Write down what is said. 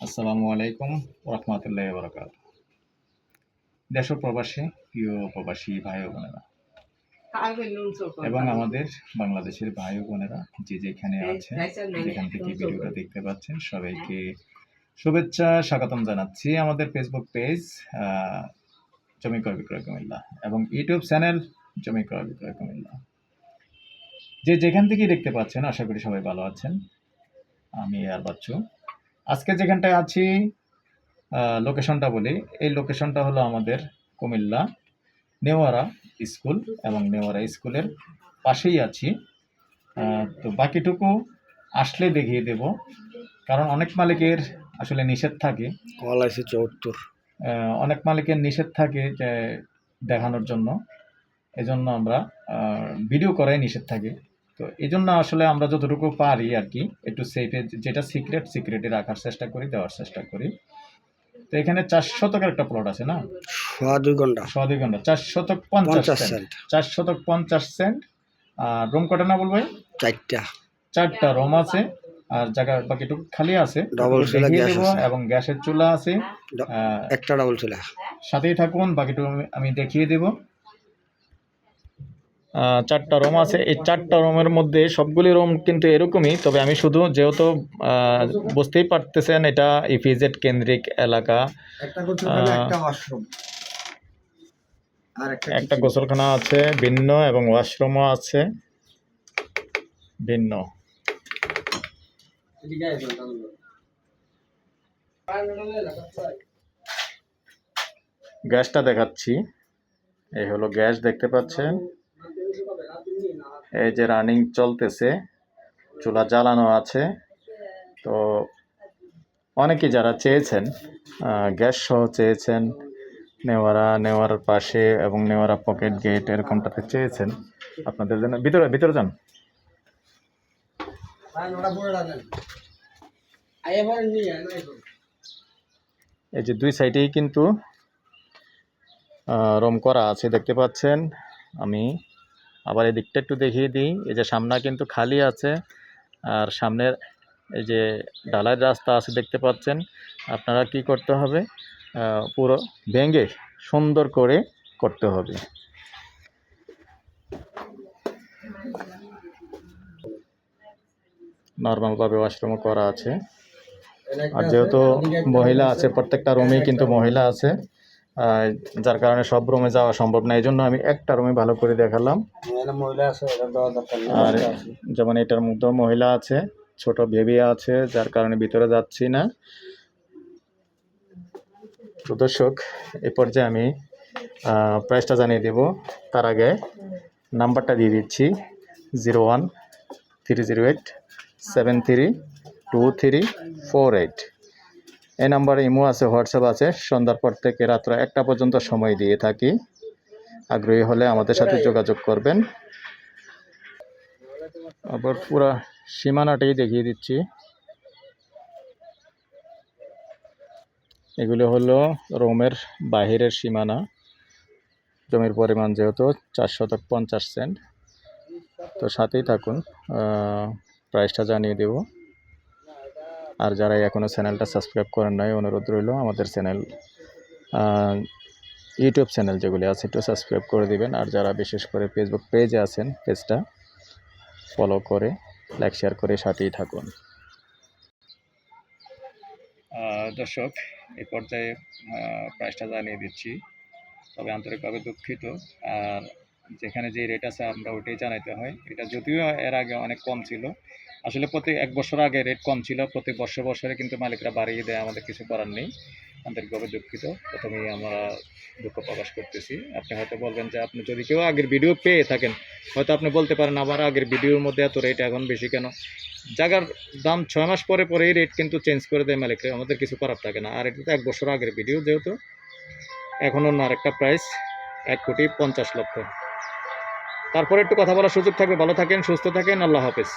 আসসালামু আলাইকুম রহমতুল্লাহ বরকাত। দেশ ও প্রবাসী প্রিয় প্রবাসী ভাই ও বোনেরা এবং আমাদের বাংলাদেশের ভাই ও বোনেরা যে যেখানে আছেন, যেখান থেকে ভিডিওটা দেখতে পাচ্ছেন, সবাইকে শুভেচ্ছা স্বাগতম জানাচ্ছি। আমাদের ফেসবুক পেজ জমি ক্রয় বিক্রয় কুমিল্লা এবং ইউটিউব চ্যানেল জমি ক্রয় বিক্রয় কুমিল্লা, যে যেখান থেকেই দেখতে পাচ্ছেন, আশা করি সবাই ভালো আছেন। আমি আর বাচ্চু আজকে যেখানটায় আছি, লোকেশনটা বলি। এই লোকেশনটা হলো আমাদের কুমিল্লা নেওয়ারা স্কুল এবং নেওয়ারা স্কুলের পাশেই আছি। তো বাকিটুকু আসলে দেখিয়ে দেব, কারণ অনেক মালিকের আসলে নিষেধ থাকে। অনেক মালিকের নিষেধ থাকে যে দেখানোর জন্য, এজন্য আমরা ভিডিও করাই নিষেধ থাকে। তো এই জন্য আসলে আমরা যতটুকু পারি আর কি একটু সেফে, যেটা সিক্রেটে রাখার চেষ্টা করি, দেওয়ার চেষ্টা করি। তো এখানে 4 শতকের একটা প্লট আছে না, 2 ঘন্টা 4 শতক 50 সেন্ট। আর রুম কটা না বলবো? 4টা রুম আছে, আর জায়গা বাকিটুকু খালি আছে, দেখিয়ে দেবো। এবং গ্যাসের চুলা আছে, একটা ডাবল চুলা। সাথেই থাকুন, বাকিটুকু আমি দেখিয়ে দেবো। 4টা রুম আছে। এই 4টা রুমের মধ্যে সবগুলি রুম কিন্তু এরকমই, তবে আমি শুধু, যেহেতু বুঝতেই পারতেছেন এটা ইপিজেড কেন্দ্রিক এলাকা, একটা গোসলখানা আছে ভিন্ন এবং ওয়াশরুমও আছে ভিন্ন। গ্যাসটা দেখাচ্ছি, এই হলো গ্যাস, দেখতে পাচ্ছেন। এই যে রানিং চলতেছে, চুলা জ্বালানো আছে। তো অনেকে যারা চেয়েছেন, গ্যাস সহ চেয়েছেন, নেওয়ার পাশে এবং নেওয়ারা পকেট গেট এরকমটাতে চেয়েছেন, আপনাদের জন্য ভিতরে যান। এই যে 2 সাইডেই কিন্তু রুম করা আছে, দেখতে পাচ্ছেন। আমি আবার এই দিকটা একটু দেখিয়ে দিই। এই যে সামনে কিন্তু খালি আছে, আর সামনের এই যে ঢালাইয়ের রাস্তা আছে, দেখতে পাচ্ছেন। আপনারা কি করতে হবে, পুরো ভেঙে সুন্দর করে করতে হবে। নর্মালভাবে ওয়াশরুমও করা আছে। আর যেহেতু মহিলা আছে, প্রত্যেকটা রুমেই কিন্তু মহিলা আছে, যার কারণে সব রুমে যাওয়া সম্ভব না। এই জন্য আমি একটা রুমে ভালো করে দেখালাম। আর যেমন এটার মধ্যেও মহিলা আছে, ছোট বেবি আছে, যার কারণে ভিতরে যাচ্ছি না। তো দর্শক, এই পর্যায়ে আমি প্রাইসটা জানিয়ে দেব। তার আগে নাম্বারটা দিয়ে দিচ্ছি, 01-308-732348। এই নাম্বারে ইমো আছে, হোয়াটসঅ্যাপ আছে। সন্ধ্যার পর থেকে রাত্র 1টা পর্যন্ত সময় দিয়ে থাকি। আগ্রহী হলে আমাদের সাথে যোগাযোগ করবেন। আবার পুরা সীমানাটাই দেখিয়ে দিচ্ছি। এগুলো হলো রুমের বাহিরের সীমানা। জমির পরিমাণ যেহেতু 450 সেন্ট। তো সাথেই থাকুন, প্রাইসটা জানিয়ে দেব। আর যারা এখনও চ্যানেলটা সাবস্ক্রাইব করেন নাই, অনুরোধ রইল আমাদের চ্যানেল, ইউটিউব চ্যানেল যেগুলি আছে একটু সাবস্ক্রাইব করে দিবেন। আর যারা বিশেষ করে ফেসবুক পেজে আছেন, পেজটা ফলো করে লাইক শেয়ার করে সাথেই থাকুন। দর্শক, এই পর্যায়ে প্রাইসটা জানিয়ে দিচ্ছি, তবে আন্তরিকভাবে দুঃখিত। আর যেখানে যে রেট আছে আমরা ওইটাই জানাইতে হয়। এটা যদিও এর আগে অনেক কম ছিল, আসলে প্রতি 1 বছর আগে রেট কম ছিল, প্রতি বছরে কিন্তু মালিকরা বাড়িয়ে দেয়, আমাদের কিছু করার নেই। আন্তরিকভাবে দুঃখিত, প্রথমেই আমরা দুঃখ প্রকাশ করতেছি। আপনি হয়তো বলবেন যে, আপনি যদি কেউ আগের ভিডিও পেয়ে থাকেন, হয়তো আপনি বলতে পারেন আমার আগের ভিডিওর মধ্যে এত রেট এখন বেশি কেন। জায়গার দাম 6 মাস পরে এই রেট কিন্তু চেঞ্জ করে দেয় মালিকরা, আমাদের কিছু করার থাকে না। আর এটা তো 1 বছর আগের ভিডিও, যেহেতু এখন অন্য আরেকটা প্রাইস 1,50,00,000। তারপরে একটু কথা বলার সুযোগ থাকবে। ভালো থাকেন, সুস্থ থাকেন, আল্লাহ হাফেজ।